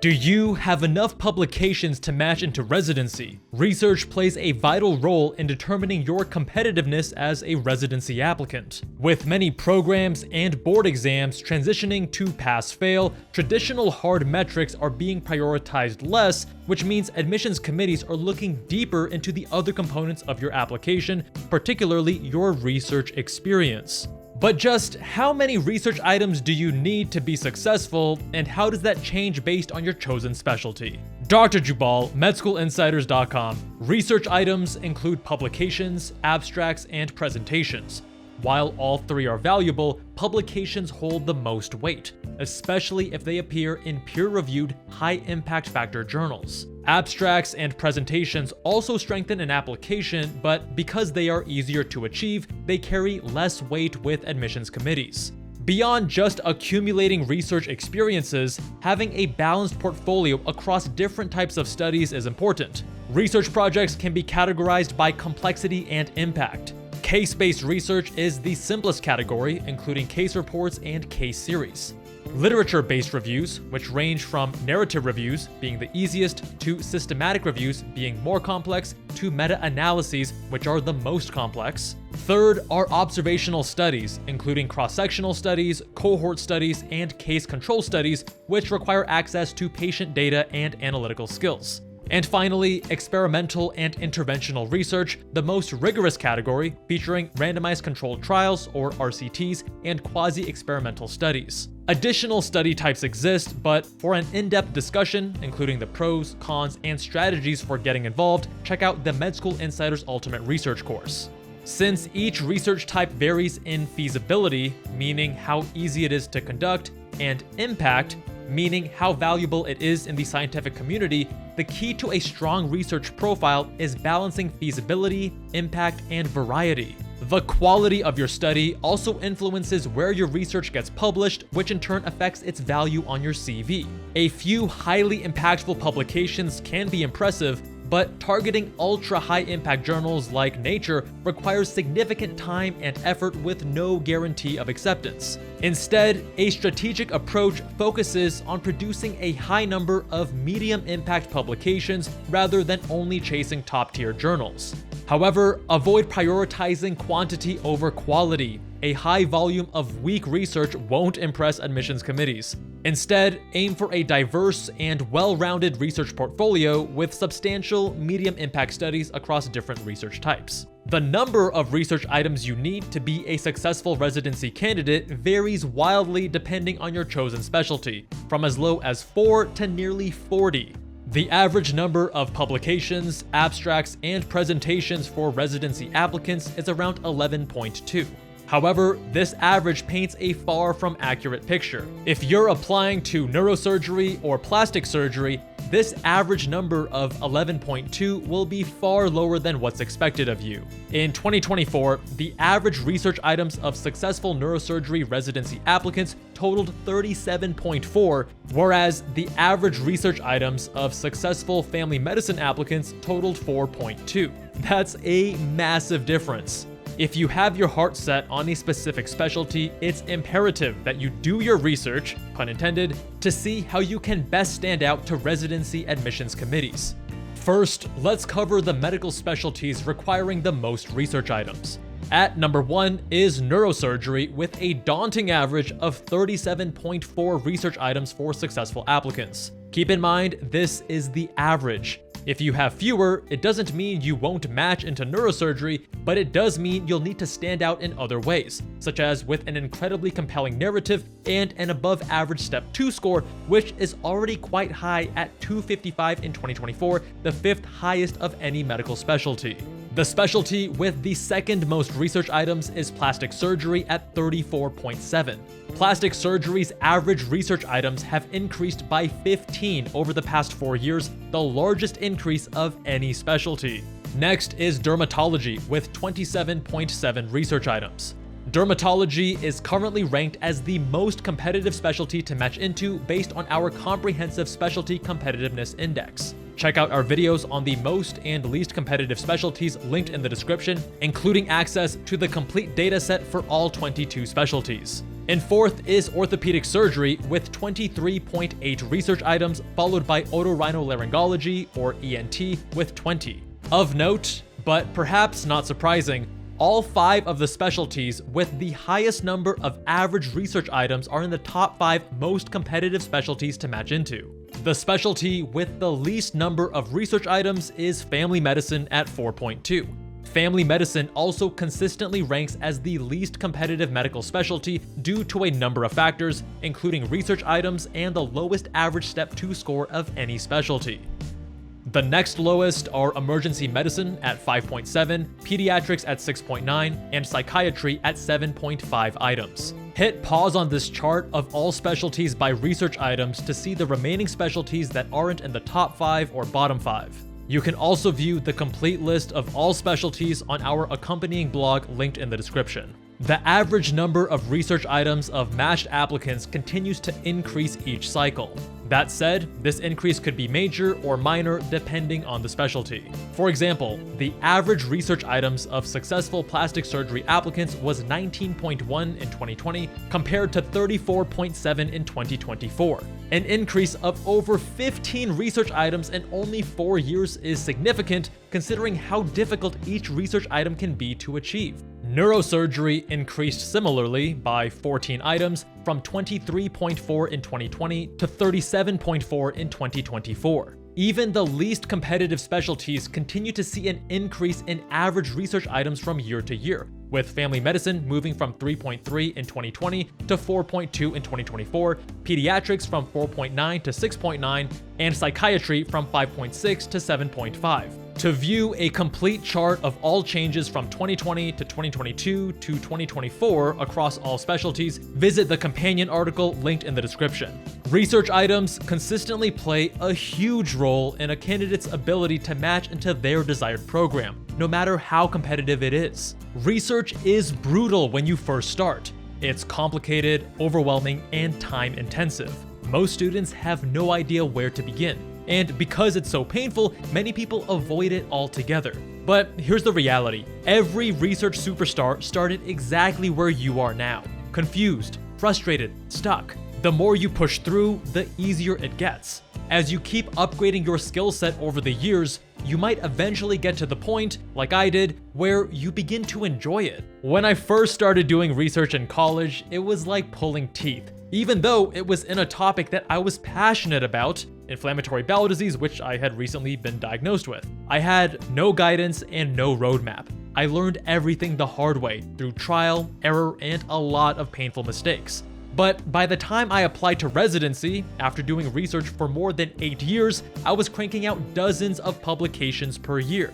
Do you have enough publications to match into residency? Research plays a vital role in determining your competitiveness as a residency applicant. With many programs and board exams transitioning to pass-fail, traditional hard metrics are being prioritized less, which means admissions committees are looking deeper into the other components of your application, particularly your research experience. But just how many research items do you need to be successful, and how does that change based on your chosen specialty? Dr. Jubal, MedSchoolInsiders.com. Research items include publications, abstracts, and presentations. While all three are valuable, publications hold the most weight, especially if they appear in peer-reviewed, high-impact factor journals. Abstracts and presentations also strengthen an application, but because they are easier to achieve, they carry less weight with admissions committees. Beyond just accumulating research experiences, having a balanced portfolio across different types of studies is important. Research projects can be categorized by complexity and impact. Case-based research is the simplest category, including case reports and case series. Literature-based reviews, which range from narrative reviews, being the easiest, to systematic reviews, being more complex, to meta-analyses, which are the most complex. Third are observational studies, including cross-sectional studies, cohort studies, and case control studies, which require access to patient data and analytical skills. And finally, experimental and interventional research, the most rigorous category, featuring randomized controlled trials, or RCTs, and quasi-experimental studies. Additional study types exist, but for an in-depth discussion, including the pros, cons, and strategies for getting involved, check out the Med School Insiders Ultimate Research course. Since each research type varies in feasibility, meaning how easy it is to conduct, and impact, meaning how valuable it is in the scientific community, the key to a strong research profile is balancing feasibility, impact, and variety. The quality of your study also influences where your research gets published, which in turn affects its value on your CV. A few highly impactful publications can be impressive, but targeting ultra-high impact journals like Nature requires significant time and effort with no guarantee of acceptance. Instead, a strategic approach focuses on producing a high number of medium impact publications rather than only chasing top-tier journals. However, avoid prioritizing quantity over quality. A high volume of weak research won't impress admissions committees. Instead, aim for a diverse and well-rounded research portfolio with substantial medium impact studies across different research types. The number of research items you need to be a successful residency candidate varies wildly depending on your chosen specialty, from as low as 4 to nearly 40. The average number of publications, abstracts, and presentations for residency applicants is around 11.2. However, this average paints a far from accurate picture. If you're applying to neurosurgery or plastic surgery, this average number of 11.2 will be far lower than what's expected of you. In 2024, the average research items of successful neurosurgery residency applicants totaled 37.4, whereas the average research items of successful family medicine applicants totaled 4.2. That's a massive difference. If you have your heart set on a specific specialty, it's imperative that you do your research, pun intended, to see how you can best stand out to residency admissions committees. First, let's cover the medical specialties requiring the most research items. At number 1 is neurosurgery, with a daunting average of 37.4 research items for successful applicants. Keep in mind, this is the average. If you have fewer, it doesn't mean you won't match into neurosurgery, but it does mean you'll need to stand out in other ways, such as with an incredibly compelling narrative and an above average Step 2 score, which is already quite high at 255 in 2024, the 5th highest of any medical specialty. The specialty with the second most research items is plastic surgery at 34.7. Plastic surgery's average research items have increased by 15 over the past 4 years, the largest increase of any specialty. Next is dermatology with 27.7 research items. Dermatology is currently ranked as the most competitive specialty to match into based on our comprehensive specialty competitiveness index. Check out our videos on the most and least competitive specialties linked in the description, including access to the complete dataset for all 22 specialties. And fourth is orthopedic surgery with 23.8 research items, followed by otorhinolaryngology or ENT with 20. Of note, but perhaps not surprising, all 5 of the specialties with the highest number of average research items are in the top 5 most competitive specialties to match into. The specialty with the least number of research items is family medicine at 4.2. Family medicine also consistently ranks as the least competitive medical specialty due to a number of factors, including research items and the lowest average Step 2 score of any specialty. The next lowest are emergency medicine at 5.7, pediatrics at 6.9, and psychiatry at 7.5 items. Hit pause on this chart of all specialties by research items to see the remaining specialties that aren't in the top 5 or bottom 5. You can also view the complete list of all specialties on our accompanying blog linked in the description. The average number of research items of matched applicants continues to increase each cycle. That said, this increase could be major or minor depending on the specialty. For example, the average research items of successful plastic surgery applicants was 19.1 in 2020 compared to 34.7 in 2024. An increase of over 15 research items in only 4 years is significant considering how difficult each research item can be to achieve. Neurosurgery increased similarly by 14 items from 23.4 in 2020 to 37.4 in 2024. Even the least competitive specialties continue to see an increase in average research items from year to year, with family medicine moving from 3.3 in 2020 to 4.2 in 2024, pediatrics from 4.9 to 6.9, and psychiatry from 5.6 to 7.5. To view a complete chart of all changes from 2020 to 2022 to 2024 across all specialties, visit the companion article linked in the description. Research items consistently play a huge role in a candidate's ability to match into their desired program, no matter how competitive it is. Research is brutal when you first start. It's complicated, overwhelming, and time-intensive. Most students have no idea where to begin. And because it's so painful, many people avoid it altogether. But here's the reality. Every research superstar started exactly where you are now. Confused, frustrated, stuck. The more you push through, the easier it gets. As you keep upgrading your skill set over the years, you might eventually get to the point, like I did, where you begin to enjoy it. When I first started doing research in college, it was like pulling teeth. Even though it was in a topic that I was passionate about, inflammatory bowel disease, which I had recently been diagnosed with. I had no guidance and no roadmap. I learned everything the hard way through trial, error, and a lot of painful mistakes. But by the time I applied to residency, after doing research for more than 8 years, I was cranking out dozens of publications per year.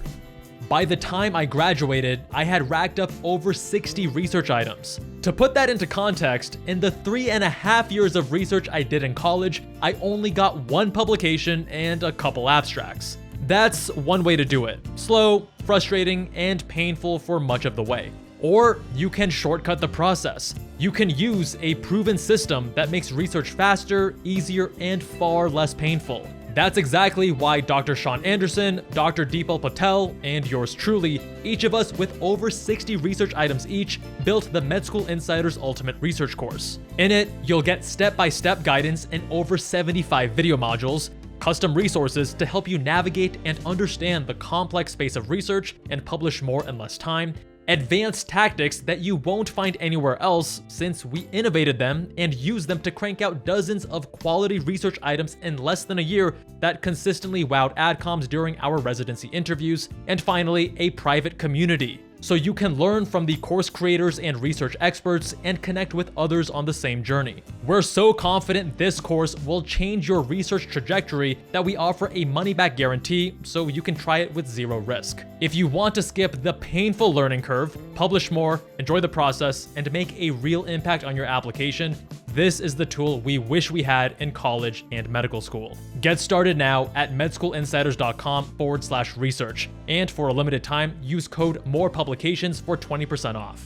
By the time I graduated, I had racked up over 60 research items. To put that into context, in the 3.5 years of research I did in college, I only got 1 publication and a couple abstracts. That's one way to do it. Slow, frustrating, and painful for much of the way. Or you can shortcut the process. You can use a proven system that makes research faster, easier, and far less painful. That's exactly why Dr. Sean Anderson, Dr. Deepal Patel, and yours truly, each of us with over 60 research items each, built the Med School Insider's Ultimate Research course. In it, you'll get step-by-step guidance and over 75 video modules, custom resources to help you navigate and understand the complex space of research and publish more in less time, advanced tactics that you won't find anywhere else since we innovated them and used them to crank out dozens of quality research items in less than a year that consistently wowed adcoms during our residency interviews, and finally, a private community, so you can learn from the course creators and research experts and connect with others on the same journey. We're so confident this course will change your research trajectory that we offer a money-back guarantee so you can try it with zero risk. If you want to skip the painful learning curve, publish more, enjoy the process, and make a real impact on your application, this is the tool we wish we had in college and medical school. Get started now at medschoolinsiders.com/research. And for a limited time, use code MOREPUBLICATIONS for 20% off.